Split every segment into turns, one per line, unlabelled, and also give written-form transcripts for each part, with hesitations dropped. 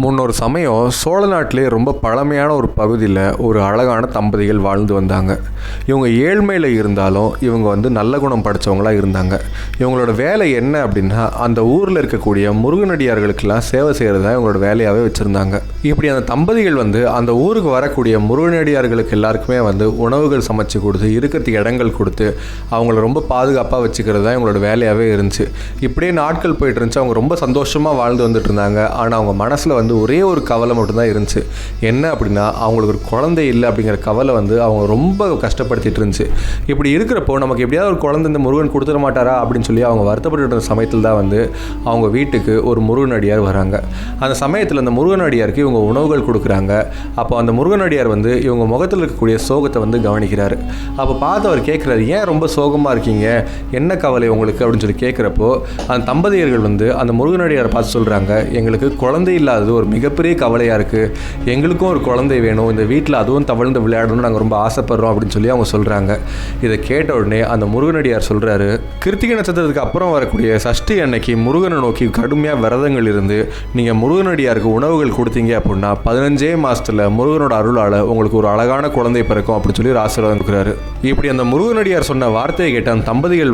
முன்னொரு சமயம் சோழ நாட்டிலே ரொம்ப பழமையான ஒரு பகுதியில் ஒரு அழகான தம்பதிகள் வாழ்ந்து வந்தாங்க. இவங்க ஏழ்மையில் இருந்தாலும் இவங்க நல்ல குணம் படைத்தவங்களாக இருந்தாங்க. இவங்களோட வேலை என்ன அப்படின்னா, அந்த ஊரில் இருக்கக்கூடிய முருகனடியார்களுக்கெல்லாம் சேவை செய்கிறது தான் இவங்களோட வேலையாகவே வச்சுருந்தாங்க. இப்படி அந்த தம்பதிகள் அந்த ஊருக்கு வரக்கூடிய முருகனடியார்களுக்கு எல்லாருக்குமே உணவுகள் சமைச்சு கொடுத்து, இருக்கிறதுக்கு இடங்கள் கொடுத்து, அவங்கள ரொம்ப பாதுகாப்பாக வச்சுக்கிறது தான் இவங்களோட வேலையாகவே இருந்துச்சு. இப்படியே நாட்கள் போயிட்டு இருந்துச்சு. அவங்க ரொம்ப சந்தோஷமாக வாழ்ந்து வந்துட்டு இருந்தாங்க. ஆனால் அவங்க மனசில் ஒரே ஒரு கவலை மட்டும்தான் இருந்துச்சு. என்ன அப்படின்னா, அவங்களுக்கு ஒரு குழந்தை இல்லை அப்படிங்கிற கவலை அவங்க ரொம்ப கஷ்டப்படுத்திட்டு இருந்துச்சு. இப்படி இருக்கிறப்போ நமக்கு எப்படியாவது ஒரு குழந்தை இந்த முருகன் கொடுத்துட மாட்டாரா அப்படின்னு சொல்லி அவங்க வருத்தப்பட்டு இருந்த சமயத்தில் தான் அவங்க வீட்டுக்கு ஒரு முருகனடியார் வராங்க. அந்த சமயத்தில் அந்த முருகனடியாருக்கு இவங்க உணவுகள் கொடுக்குறாங்க. அப்போ அந்த முருகனடியார் இவங்க முகத்தில் இருக்கக்கூடிய சோகத்தை கவனிக்கிறாரு. அப்போ பார்த்து அவர் கேட்குறாரு, ஏன் ரொம்ப சோகமாக இருக்கீங்க, என்ன கவலை உங்களுக்கு அப்படின்னு சொல்லி கேட்குறப்போ அந்த தம்பதியர்கள் அந்த முருகனடியாரை பார்த்து சொல்கிறாங்க, எங்களுக்கு குழந்தை இல்லாதது ஒரு மிகப்பெரிய கவலையாக இருக்குது, எங்களுக்கும் ஒரு குழந்தை வேணும், இந்த வீட்டில் அதுவும் தவழ்ந்து விளையாடணும்னு நாங்கள் ரொம்ப ஆசைப்படுறோம் அப்படின்னு சொல்லி அவங்க சொல்கிறாங்க. இதை கேட்ட உடனே அந்த முருகனடியார் சொல்கிறாரு, கிருத்திகை நட்சத்திரத்துக்கு அப்புறம் வரக்கூடிய சஷ்டி அன்னைக்கு முருகனை நோக்கி கடுமையாக விரதங்கள் இருந்து நீங்கள் முருகனடியாருக்கு உணவுகள் கொடுத்தீங்க அப்படின்னா 15 மாதத்தில் முருகனோட அருளால் உங்களுக்கு ஒரு அழகான குழந்தை பிறக்கும் அப்படின்னு சொல்லி ஒரு ஆசீர்வாதம் கொடுக்குறாரு. இப்படி அந்த முருகனடியார் சொன்ன வார்த்தையை கேட்ட அந்த தம்பதிகள்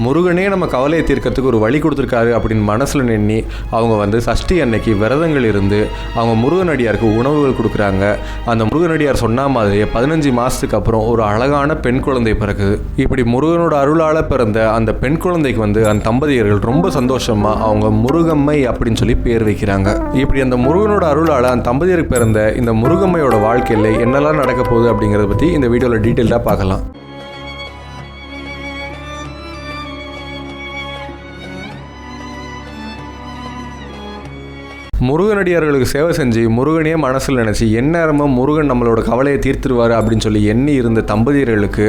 முருகனே நம்ம கவலையை தீர்க்கறதுக்கு ஒரு வழி கொடுத்துருக்காரு அப்படின்னு மனசில் எண்ணி அவங்க சஷ்டி அன்னைக்கு விரதங்கள் இருந்து அவங்க முருகனடியாருக்கு உணவுகள் கொடுக்குறாங்க. அந்த முருகனடியார் சொன்ன மாதிரியே 15 மாதத்துக்கு அப்புறம் ஒரு அழகான பெண் குழந்தை பிறக்குது. இப்படி முருகனோட அருளால் பிறந்த அந்த பெண் குழந்தைக்கு அந்த தம்பதியர்கள் ரொம்ப சந்தோஷமாக அவங்க முருகம்மை அப்படின்னு சொல்லி பேர் வைக்கிறாங்க. இப்படி அந்த முருகனோட அருளால் அந்த தம்பதியருக்கு பிறந்த இந்த முருகம்மையோட வாழ்க்கையில் என்னெல்லாம் நடக்க போகுது அப்படிங்கிறத பற்றி இந்த வீடியோவில் டீட்டெயிலாக பார்க்கலாம். முருகனடியார்களுக்கு சேவை செஞ்சு முருகனே மனசில் நினச்சி எந்நேரமும் முருகன் நம்மளோட கவலையை தீர்த்துருவார் அப்படின்னு சொல்லி எண்ணி இருந்த தம்பதியர்களுக்கு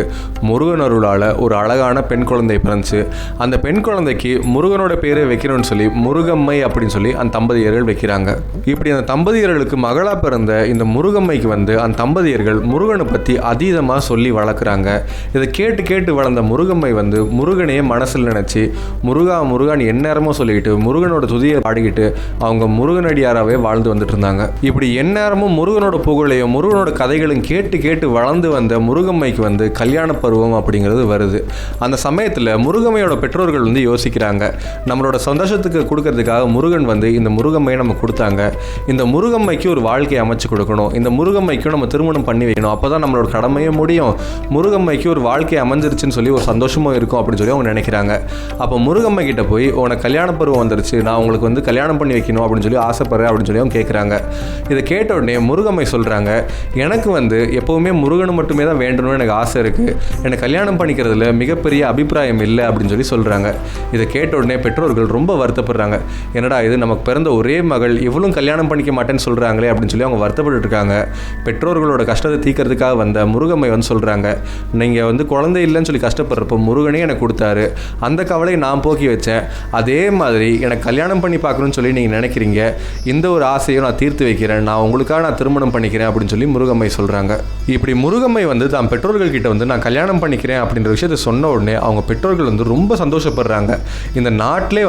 முருகன் அருளால் ஒரு அழகான பெண் குழந்தை பிறந்துச்சு. அந்த பெண் குழந்தைக்கு முருகனோட பேரை வைக்கணும்னு சொல்லி முருகம்மை அப்படின்னு சொல்லி அந்த தம்பதியர்கள் வைக்கிறாங்க. இப்படி அந்த தம்பதியர்களுக்கு மகளாக பிறந்த இந்த முருகம்மைக்கு அந்த தம்பதியர்கள் முருகனை பற்றி அதீதமாக சொல்லி வளர்க்குறாங்க. இதை கேட்டு கேட்டு வளர்ந்த முருகம்மை முருகனையே மனசில் நினச்சி முருகா முருகான்னு எந்நேரமும் சொல்லிக்கிட்டு முருகனோட துதியை பாடிக்கிட்டு அவங்க முருகனடியாராகவே வாழ்ந்து வந்துட்டு இருந்தாங்க. இப்படி எந்நேரமும் முருகனோட புகழையும் முருகனோட கதைகளும் கேட்டு கேட்டு வளர்ந்து வந்த முருகம்மைக்கு கல்யாண பருவம் அப்படிங்கிறது வருது. அந்த சமயத்தில் முருகம்மையோட பெற்றோர்கள் யோசிக்கிறாங்க, நம்மளோட சந்தோஷத்துக்கு கொடுக்கறதுக்காக முருகன் இந்த முருகம்மையை நம்ம கொடுத்தாங்க, இந்த முருகம்மைக்கு ஒரு வாழ்க்கையை அமைச்சு கொடுக்கணும், இந்த முருகம்மைக்கும் நம்ம திருமணம் பண்ணி வைக்கணும், அப்போ தான் நம்மளோட கடமையும் முடியும், முருகம்மைக்கு ஒரு வாழ்க்கை அமைஞ்சிருச்சுன்னு சொல்லி ஒரு சந்தோஷமும் இருக்கும் அப்படின்னு சொல்லி அவங்க நினைக்கிறாங்க. அப்போ முருகம்மை கிட்ட போய், உனக்கு கல்யாண பருவம் வந்துருச்சு, நான் உங்களுக்கு கல்யாணம் பண்ணி வைக்கணும் அப்படின்னு சொல்லி ஆசைப்படுறேன் அப்படின்னு சொல்லி அவங்க கேட்குறாங்க. இதை கேட்ட உடனே முருகம்மை சொல்கிறாங்க, எனக்கு எப்போவுமே முருகன் மட்டுமே தான் வேண்டணும்னு எனக்கு ஆசை இருக்குது, எனக்கு கல்யாணம் பண்ணிக்கிறதுல மிகப்பெரிய அபிப்பிராயம் இல்லை அப்படின்னு சொல்லி சொல்கிறாங்க. இதை கேட்ட உடனே பெற்றோர்கள் ரொம்ப வருத்தப்படுறாங்க. என்னடா இது, நமக்கு பிறந்த ஒரே மகள் இவளும் கல்யாணம் பண்ணிக்க மாட்டேன்னு சொல்கிறாங்களே அப்படின்னு சொல்லி அவங்க வருத்தப்பட்டு இருக்காங்க. பெற்றோர்களோட கஷ்டத்தை தீர்க்கறதுக்காக வந்த முருகம்மை சொல்கிறாங்க, நீங்கள் குழந்தை இல்லைன்னு சொல்லி கஷ்டப்படுறப்போ முருகனே எனக்கு கொடுத்தாரு, அந்த கவலையை நான் போக்கி வச்சேன், அதே மாதிரி எனக்கு கல்யாணம் பண்ணி பார்க்கணும்னு சொல்லி நீங்கள் நினைக்கிறீங்க, இந்த ஒரு ஆசையை நான் தீர்த்து வைக்கிறேன், நான் உங்களுக்காக நான் திருமணம் பண்ணிக்கிறேன் அப்படின்னு சொல்லி முருகம்மை சொல்கிறாங்க. இப்படி முருகம்மை தான் பெற்றோர்கள் கிட்ட நான் கல்யாணம் பண்ணிக்கிறேன் அப்படின்ற விஷயத்தை சொன்ன உடனே அவங்க பெற்றோர்கள் ரொம்ப சந்தோஷப்படுறாங்க. இந்த நாட்டிலே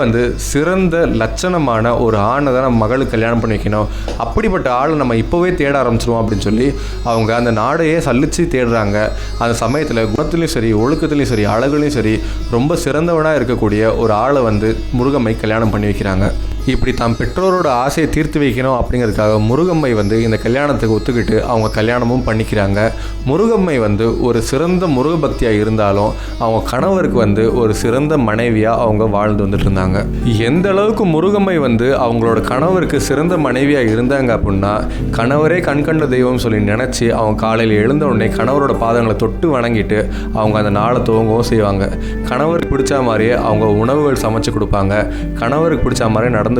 சிறந்த லட்சணமான ஒரு ஆணை தான் நம்ம மகளுக்கு கல்யாணம் பண்ணி வைக்கணும், அப்படிப்பட்ட ஆளை நம்ம இப்போவே தேட ஆரம்பிச்சிருவோம் அப்படின்னு சொல்லி அவங்க அந்த நாடையே சலிச்சு தேடுறாங்க. அந்த சமயத்தில் குணத்துலையும் சரி, ஒழுக்கத்துலையும் சரி, அழகுலையும் சரி ரொம்ப சிறந்தவனாக இருக்கக்கூடிய ஒரு ஆளை முருகம்மை கல்யாணம் பண்ணி வைக்கிறாங்க. இப்படி தான் பெற்றோரோட ஆசையை தீர்த்து வைக்கணும் அப்படிங்கிறதுக்காக முருகம்மை இந்த கல்யாணத்துக்கு ஒத்துக்கிட்டு அவங்க கல்யாணமும் பண்ணிக்கிறாங்க. முருகம்மை ஒரு சிறந்த முருக பக்தியாக இருந்தாலும் அவங்க கணவருக்கு ஒரு சிறந்த மனைவியாக அவங்க வாழ்ந்து வந்துட்டு இருந்தாங்க. எந்த அளவுக்கு முருகம்மை அவங்களோட கணவருக்கு சிறந்த மனைவியாக இருந்தாங்க அப்படின்னா, கணவரே கண்கண்ட தெய்வம் சொல்லி நினச்சி அவங்க காலையில் எழுந்த உடனே கணவரோட பாதங்களை தொட்டு வணங்கிட்டு அவங்க அந்த நாளை துவங்கவும் செய்வாங்க. கணவருக்கு பிடிச்ச மாதிரியே அவங்க உணவுகள் சமைச்சு கொடுப்பாங்க, கணவருக்கு பிடிச்ச மாதிரி நடந்துப்பாங்க.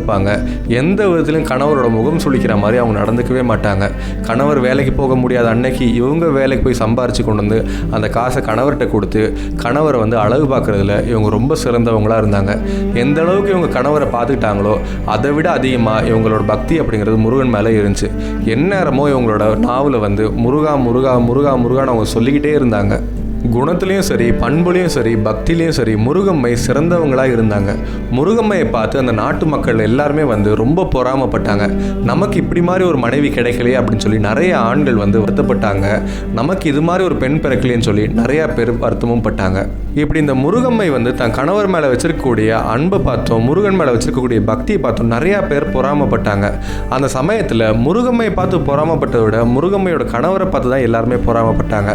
எந்த விதத்திலும் கணவரோட முகம் சுளிக்கிற மாதிரி அவங்க நடந்துக்கவே மாட்டாங்க. கணவர் வேலைக்கு போக முடியாத அன்னைக்கு இவங்க வேலைக்கு போய் சம்பாரிச்சு கொண்டு அந்த காசை கணவர்கிட்ட கொடுத்து கணவரை அழகு பார்க்குறதுல இவங்க ரொம்ப சிறந்தவங்களாக இருந்தாங்க. எந்த அளவுக்கு இவங்க கணவரை பார்த்துக்கிட்டாங்களோ அதை விட அதிகமாக இவங்களோட பக்தி அப்படிங்கிறது முருகன் மேலே இருந்துச்சு. எந்நேரமோ இவங்களோட நாவில் முருகா முருகா முருகா முருகான்னு அவங்க சொல்லிக்கிட்டே இருந்தாங்க. குணத்துலேயும் சரி, பண்புலையும் சரி, பக்திலையும் சரி முருகம்மை சிறந்தவங்களாக இருந்தாங்க. முருகம்மையை பார்த்து அந்த நாட்டு மக்கள் எல்லாருமே வந்து ரொம்ப பொறாமப்பட்டாங்க. நமக்கு இப்படி மாதிரி ஒரு மனைவி கிடைக்கலையே அப்படின்னு சொல்லி நிறைய ஆண்கள் வந்து வருத்தப்பட்டாங்க. நமக்கு இது மாதிரி ஒரு பெண் பிறக்கலைன்னு சொல்லி நிறையா பேர் வருத்தமும் பட்டாங்க. இப்படி இந்த முருகம்மை வந்து தன் கணவர் மேலே வச்சிருக்கக்கூடிய அன்பை பார்த்தோம், முருகன் மேலே வச்சிருக்கக்கூடிய பக்தியை பார்த்தோம் நிறையா பேர் பொறாமப்பட்டாங்க. அந்த சமயத்தில் முருகம்மையை பார்த்து பொறாமப்பட்டதை விட முருகம்மையோட கணவரை பார்த்து தான் எல்லாருமே பொறாமப்பட்டாங்க.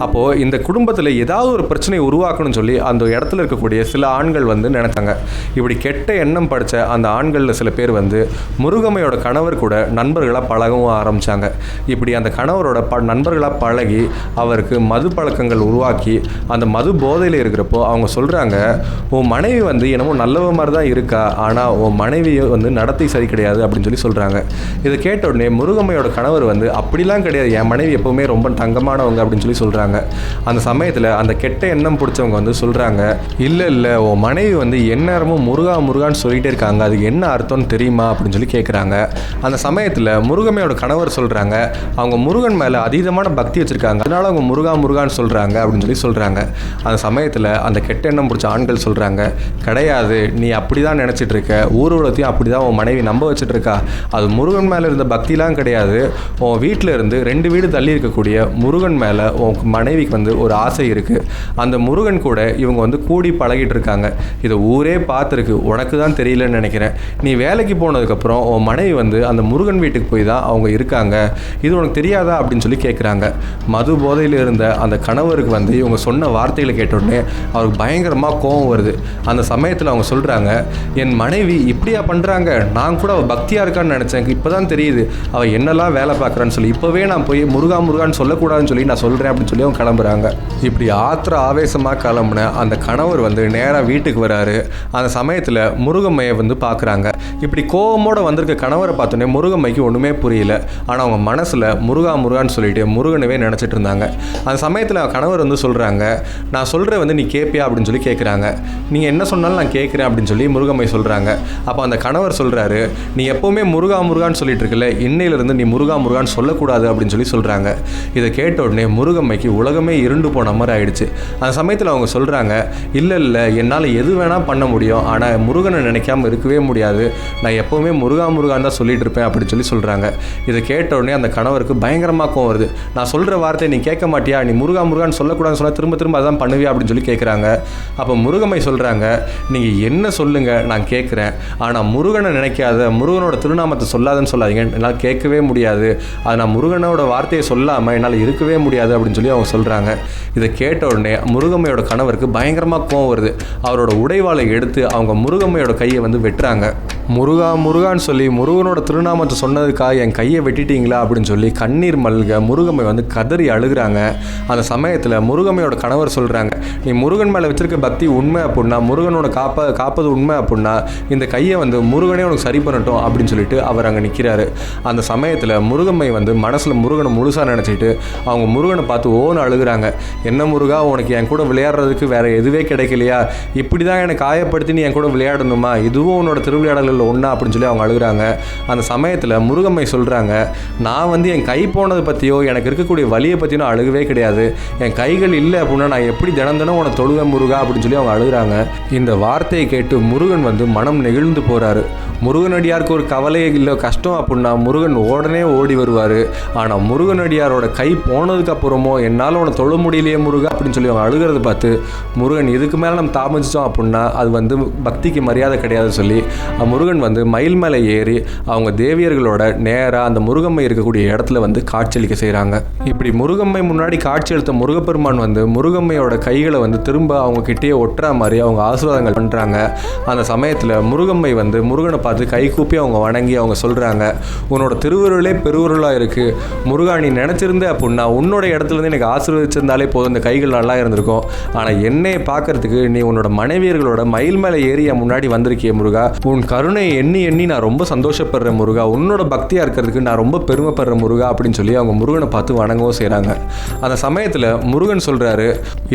அப்போது இந்த குடும்பத்தில் ஏதாவது ஒரு பிரச்சனையை உருவாக்கணும்னு சொல்லி அந்த இடத்துல இருக்கக்கூடிய சில ஆண்கள் வந்து நினைத்தாங்க. இப்படி கெட்ட எண்ணம் படித்த அந்த ஆண்களில் சில பேர் வந்து முருகம்மையோட கணவர் கூட நண்பர்களாக பழகவும் ஆரம்பித்தாங்க. இப்படி அந்த கணவரோட நண்பர்களாக பழகி அவருக்கு மது பழக்கங்கள் உருவாக்கி அந்த மது போதையில் இருக்கிறப்போ அவங்க சொல்கிறாங்க, உன் மனைவி வந்து என்னமோ நல்லவ மாதிரி தான் இருக்கா, ஆனால் உன் மனைவி வந்து நடத்தை சரி கிடையாது அப்படின்னு சொல்லி சொல்கிறாங்க. இதை கேட்ட உடனே முருகம்மையோட கணவர் வந்து அப்படிலாம் கிடையாது, என் மனைவி எப்போவுமே ரொம்ப தங்கமானவங்க அப்படின்னு சொல்லி சொல்கிறாங்க. அந்த சமயத்தில் அந்த கெட்ட எண்ணம் பிடிச்சவங்க வந்து சொல்கிறாங்க, இல்லை உன் மனைவி வந்து எந்நேரமும் முருகா முருகான்னு சொல்லிகிட்டே இருக்காங்க, அதுக்கு என்ன அர்த்தம்னு தெரியுமா அப்படின்னு சொல்லி கேட்குறாங்க. அந்த சமயத்தில் முருகம்மையோட கணவர் சொல்கிறாங்க, அவங்க முருகன் மேலே அதீதமான பக்தி வச்சுருக்காங்க, அதனால அவங்க முருகா முருகான்னு சொல்கிறாங்க அப்படின்னு சொல்லி சொல்கிறாங்க. அந்த சமயத்தில் அந்த கெட்ட எண்ணம் பிடிச்ச ஆண்கள் சொல்கிறாங்க, கிடையாது, நீ அப்படி தான் நினச்சிட்டு இருக்க, ஊர் உலகத்தையும் அப்படி தான் உன் மனைவி நம்ப வச்சுட்டு இருக்கா, அது முருகன் மேலே இருந்த பக்திலாம் கிடையாது, உன் வீட்டில் இருந்து 2 வீடு தள்ளி இருக்கக்கூடிய முருகன் மேலே உன் மனைவிக்கு வந்து ஒரு ஆசை இருக்குது, அந்த முருகன் கூட இவங்க வந்து கூடி பழகிட்டு இருக்காங்க, இதை ஊரே பார்த்துருக்கு, உனக்கு தான் தெரியலன்னு நினைக்கிறேன், நீ வேலைக்கு போனதுக்கப்புறம் உன் மனைவி வந்து அந்த முருகன் வீட்டுக்கு போய் தான் அவங்க இருக்காங்க, இது உனக்கு தெரியாதா அப்படின்னு சொல்லி கேட்குறாங்க. மது போதையில் இருந்த அந்த கணவருக்கு வந்து இவங்க சொன்ன வார்த்தைகளை கேட்ட உடனே அவருக்கு பயங்கரமாக கோபம் வருது. அந்த சமயத்தில் அவங்க சொல்கிறாங்க, என் மனைவி இப்படியா பண்ணுறாங்க, நான் கூட அவள் பக்தியாக இருக்கான்னு நினச்சேன், இப்போ தான் தெரியுது அவள் என்னெல்லாம் வேலை பார்க்குறான்னு சொல்லி, இப்போவே நான் போய் முருகா முருகான்னு சொல்லக்கூடாதுன்னு சொல்லி நான் சொல்கிறேன் அப்படின்னு சொல்லி அவங்க கிளம்புறாங்க. இப்படி ஆவேசமாக கிளம்புன அந்த கணவர் வந்து நேராக வீட்டுக்கு வராரு. அந்த சமயத்தில் முருகம்மையை வந்து பார்க்குறாங்க. இப்படி கோபமோடு வந்திருக்க கணவரை பார்த்தோன்னே முருகம்மைக்கு ஒன்றுமே புரியல. ஆனால் அவங்க மனசில் முருகா முருகான்னு சொல்லிட்டு முருகனவே நினச்சிட்டு இருந்தாங்க. அந்த சமயத்தில் கணவர் வந்து சொல்கிறாங்க, நான் சொல்கிற வந்து நீ கேட்பியா அப்படின்னு சொல்லி கேட்குறாங்க. நீங்கள் என்ன சொன்னாலும் நான் கேட்குறேன் அப்படின்னு சொல்லி முருகம்மை சொல்கிறாங்க. அப்போ அந்த கணவர் சொல்கிறாரு, நீ எப்போவுமே முருகா முருகான்னு சொல்லிட்டு இருக்கல, இன்னையிலிருந்து நீ முருகா முருகான்னு சொல்லக்கூடாது அப்படின்னு சொல்லி சொல்கிறாங்க. இதை கேட்ட உடனே முருகம்மைக்கு உலகமே இருண்டு போன மாதிரி ஆயிடுச்சு. அந்த சமயத்தில் அவங்க சொல்கிறாங்க, இல்லை என்னால் எது வேணால் பண்ண முடியும், ஆனால் முருகனை நினைக்காம இருக்கவே முடியாது, நான் எப்போவுமே முருகா முருகான்னு தான் சொல்லிட்டு இருப்பேன் அப்படின்னு சொல்லி சொல்கிறாங்க. இதை கேட்ட உடனே அந்த கணவருக்கு பயங்கரமாக கோவம் வருது. நான் சொல்கிற வார்த்தை நீ கேட்க மாட்டியா, நீ முருகா முருகான்னு சொல்லக்கூடாதுன்னு சொன்னால் திரும்ப அதான் பண்ணுவியா அப்படின்னு சொல்லி கேட்குறாங்க. அப்போ முருகம்மை சொல்கிறாங்க, நீங்கள் என்ன சொல்லுங்கள் நான் கேட்குறேன், ஆனால் முருகனை நினைக்காத, முருகனோட திருநாமத்தை சொல்லாதன்னு சொல்லாதீங்க, என்னால் கேட்கவே முடியாது, அது நான் முருகனோட வார்த்தையை சொல்லாமல் என்னால் இருக்கவே முடியாது அப்படின்னு சொல்லி அவங்க சொல்கிறாங்க. இதை கேட்ட உடனே முருகம்மையோட கணவருக்கு பயங்கரமாக கோவம் வருது. அவரோட உடைவாளை எடுத்து அவங்க முருகம்மையோட கையை வந்து வெட்டுறாங்க. முருகா முருகான்னு சொல்லி முருகனோட திருநாமத்தை சொன்னதுக்காக என் கையை வெட்டிட்டீங்களா அப்படின்னு சொல்லி கண்ணீர் மல்க முருகம்மை வந்து கதறி அழுகிறாங்க. அந்த சமயத்தில் முருகம்மையோட கணவர் சொல்கிறாங்க, நீ முருகன் மேலே வச்சிருக்க பக்தி உண்மை அப்படின்னா, முருகனோட காப்பது உண்மை அப்படின்னா இந்த கையை வந்து முருகனே உனக்கு சரி பண்ணட்டும் அப்படின்னு சொல்லிட்டு அவர் அங்கே நிற்கிறாரு. அந்த சமயத்தில் முருகம்மை வந்து மனசில் முருகனை முழுசாக நினச்சிட்டு அவங்க முருகனை பார்த்து ஓன்னு அழுகிறாங்க. என்ன முருகா, உனக்கு என் கூட விளையாடுறதுக்கு வேறு எதுவே கிடைக்கலையா, இப்படி தான் எனக்கு காயப்படுத்தி நீ என் கூட விளையாடணுமா, இதுவும் உன்னோட திருவிளையாடல்கள் ஒன்றா அப்படின்னு சொல்லி அவங்க அழுகிறாங்க. அந்த சமயத்தில் முருகம்மை சொல்கிறாங்க, நான் வந்து என் கை போனதை பற்றியோ எனக்கு இருக்கக்கூடிய வலியை பற்றினோ அழுகவே கிடையாது, என் கைகள் இல்லை அப்படின்னா நான் எப்படி தினம் உனக்கு தொழுவேன் முருகா அப்படின்னு சொல்லி அவங்க அழுகிறாங்க. இந்த வார்த்தையை கேட்டு முருகன் வந்து மனம் நெகிழ்ந்து போகிறாரு. முருகனடியாருக்கு ஒரு கவலையே இல்லை கஷ்டம் அப்படின்னா முருகன் உடனே ஓடி வருவார். ஆனால் முருகனடியாரோட கை போனதுக்கு அப்புறமோ என்னால் உன்னை தொழ முடியலையே முருகா அப்படின்னு சொல்லி அவங்க அழுகிறத பார்த்து முருகன் இதுக்கு மேலே நம்ம தாமதிச்சோம் அப்படின்னா அது வந்து பக்திக்கு மரியாதை கிடையாது சொல்லி முருகன் வந்து மயில் மேலே ஏறி அவங்க தேவியர்களோட நேராக அந்த முருகம்மை இருக்கக்கூடிய இடத்துல வந்து காட்சியளிக்க செய்கிறாங்க. இப்படி முருகம்மை முன்னாடி காட்சியளித்த முருகப்பெருமான் வந்து முருகம்மையோட கைகளை வந்து திரும்ப அவங்க கிட்டேயே ஒட்டுற மாதிரி அவங்க ஆசீர்வாதங்கள் பண்ணுறாங்க. அந்த சமயத்தில் முருகம்மை வந்து முருகனை பார்த்து கை கூப்பி அவங்க வணங்கி அவங்க சொல்கிறாங்க, உன்னோட திருவருளே பெருவருளாக இருக்குது முருகா, நீ நினச்சிருந்த அப்படின்னா உன்னோட இடத்துலேருந்து எனக்கு ஆசீர்வதிச்சிருந்தாலே போதும், இந்த கைகள் நல்லா இருந்திருக்கும், ஆனால் என்னையை பார்க்கறதுக்கு நீ உன்னோட மனைவியர்களோட மயில் மேலே ஏறி என் முன்னாடி வந்திருக்கிய முருகா, உன் கருணை கருணையை எண்ணி எண்ணி நான் ரொம்ப சந்தோஷப்படுறேன் முருகா, உன்னோட பக்தியாக இருக்கிறதுக்கு நான் ரொம்ப பெருமைப்படுறேன் முருகா அப்படின்னு சொல்லி அவங்க முருகனை பார்த்து வணங்கவும் செய்கிறாங்க. அந்த சமயத்தில் முருகன் சொல்கிறாரு,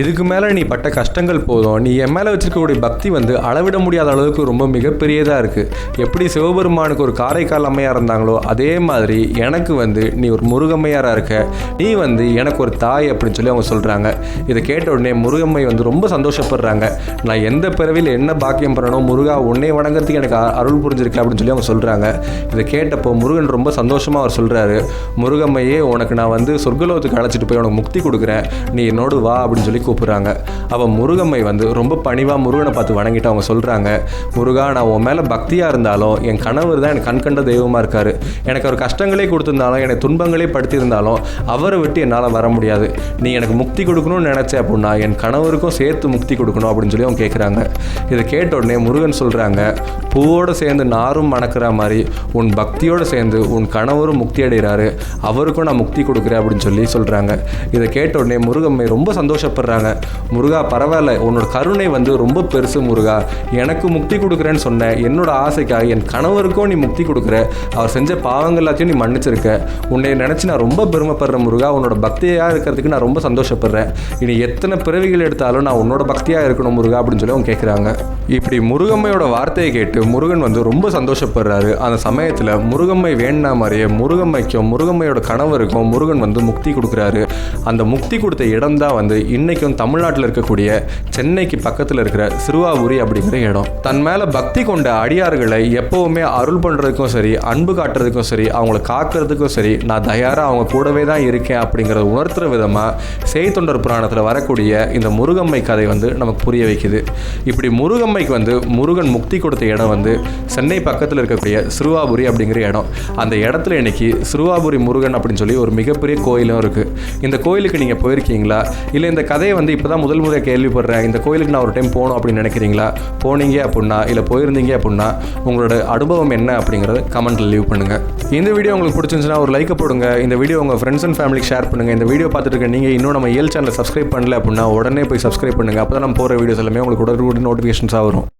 இதுக்கு மேலே நீ பட்ட கஷ்டங்கள் போதும், நீ என் மேலே வச்சிருக்கக்கூடிய பக்தி வந்து அளவிட முடியாத அளவுக்கு ரொம்ப மிகப்பெரியதாக இருக்குது. எப்படி சிவபெருமானுக்கு ஒரு காரைக்கால் அம்மையாக இருந்தாங்களோ அதே மாதிரி எனக்கு வந்து நீ ஒரு முருகம்மையாராக இருக்க, நீ வந்து எனக்கு ஒரு தாய் அப்படின்னு சொல்லி அவங்க சொல்கிறாங்க. இதை கேட்ட உடனே முருகம்மை வந்து ரொம்ப சந்தோஷப்படுறாங்க. நான் எந்த பிறவியில் என்ன பாக்கியம் பண்ணணும் முருகா, உன்னை வணங்குறதுக்கு எனக்கு அருள் புரிஞ்சிருக்கு அப்படின்னு சொல்லி அவங்க சொல்கிறாங்க. இதை கேட்டப்போ முருகன் ரொம்ப சந்தோஷமாக அவர் சொல்கிறாரு, முருகம்மையே உனக்கு நான் வந்து சொர்க்கலோகத்துக்கு அழைச்சிட்டு போய் உனக்கு முக்தி கொடுக்குறேன், நீ என்னோடு வா அப்படின்னு சொல்லி கூப்பிட்றாங்க. அவன் முருகம்மை வந்து ரொம்ப பணிவாக முருகனை பார்த்து வணங்கிட்டு அவங்க சொல்கிறாங்க, முருகா நான் உன் மேலே பக்தியாக இருந்தாலும் என் கணவர் தான் எனக்கு கண்கண்ட தெய்வமாக இருக்கார். எனக்கு ஒரு கஷ்டங்களே கொடுத்துருந்தாலும் எனக்கு துன்பங்களே படுத்தியிருந்தாலும் அவரை விட்டு என்னால் வர முடியாது. நீ எனக்கு முக்தி கொடுக்கணும்னு நினச்சேன் அப்படின்னா என் கணவருக்கும் சேர்த்து முக்தி கொடுக்கணும் அப்படின்னு சொல்லி அவங்க கேட்குறாங்க. இதை கேட்ட உடனே முருகன் சொல்கிறாங்க, பூவோடு சேர்ந்து நாரும் மணக்கிற மாதிரி உன் பக்தியோடு சேர்ந்து உன் கணவரும் முக்தி அடைகிறாரு, அவருக்கும் நான் முக்தி கொடுக்குறேன் அப்படின்னு சொல்லி சொல்கிறாங்க. இதை கேட்ட உடனே முருகம்மை ரொம்ப சந்தோஷப்படுறாங்க. முருகா பரவாயில்ல, உன்னோட கருணை வந்து ரொம்ப பெருசு முருகா, எனக்கு முக்தி கொடுக்குறேன்னு சொன்னேன், என்னோட ஆசைக்காக என் கணவருக்கும் நீ முக்தி கொடுக்குற, அவர் செஞ்ச பாவங்கள் எல்லாத்தையும் நீ மன்னிச்சிருக்க, உன்னை நினச்சி நான் ரொம்ப பெருமைப்படுறேன் முருகா, உன்னோட பக்தியாக இருக்கிறதுக்கு நான் ரொம்ப சந்தோஷப்படுறேன், இனி எத்தனை பிறவிகள் எடுத்தாலும் நான் உன்னோட பக்தியாக இருக்கணும் முருகா அப்படின்னு சொல்லி அவங்க கேட்குறாங்க. இப்படி முருகம்மையோட வார்த்தையை கேட்டு முருகன் வந்து ரொம்ப சந்தோஷப்படுறாரு. அந்த சமயத்தில் முருகம்மை வேணா மாதிரியே முருகம்மைக்கும் முருகம்மையோட கணவருக்கும் முருகன் வந்து முக்தி கொடுக்குறாரு. அந்த முக்தி கொடுத்த இடம் தான் வந்து இன்னைக்கும் தமிழ்நாட்டில் இருக்கக்கூடிய சென்னைக்கு பக்கத்தில் இருக்கிற சிறுவாபுரி அப்படிங்கிற இடம். தன் மேலே பக்தி கொண்ட அடியார்களை எப்போவுமே அருள் பண்ணுறதுக்கும் சரி, அன்பு காட்டுறதுக்கும் சரி, அவங்கள காக்கிறதுக்கும் சரி நான் தயாராக அவங்க கூடவே தான் இருக்கேன் அப்படிங்கிறத உணர்த்துற விதமாக செய்தொண்டர் புராணத்தில் வரக்கூடிய இந்த முருகம்மை கதை வந்து நமக்கு புரிய வைக்குது. இப்படி முருகம்மைக்கு வந்து முருகன் முக்தி கொடுத்த இடம் வந்து சென்னை பக்கத்தில் இருக்கக்கூடிய சிறுவாபுரி அப்படிங்கிற இடம். அந்த இடத்துல இன்னைக்கு சிறுவாபுரி முருகன் அப்படின்னு சொல்லி ஒரு மிகப்பெரிய கோயிலும் இருக்குது. இந்த கோயிலுக்கு நீங்கள் போயிருக்கீங்களா, இல்லை இந்த கதையை வந்து இப்போ தான் முதல் முறையாக கேள்விப்படுறேன், இந்த கோயிலுக்கு நான் ஒரு டைம் போகணும் அப்படின்னு நினைக்கிறீங்களா? போனீங்க அப்படின்னா இல்லை போயிருந்தீங்க அப்படின்னா உங்களோட அனுபவம் என்ன அப்படிங்கிறத கமெண்ட்டில் லீவ் பண்ணுங்கள். இந்த வீடியோ உங்களுக்கு பிடிச்சிருந்துச்சுன்னா ஒரு லைக்கை போடுங்க. இந்த வீடியோ உங்கள் ஃப்ரெண்ட்ஸ் அண்ட் ஃபேமிலிக்கு ஷேர் பண்ணுங்கள். இந்த வீடியோ பார்த்துட்டு இருக்க நீங்கள் இன்னும் நம்ம ஏல் சேனலை சப்ஸ்கிரைப் பண்ணல அப்படின்னா உடனே போய் சப்ஸ்கிரைப் பண்ணுங்கள். அப்போ தான் நம்ம போகிற வீடியோஸ் எல்லாமே உங்களுக்கு உடனே நோட்டிஃபிகேஷன்ஸாக வரும்.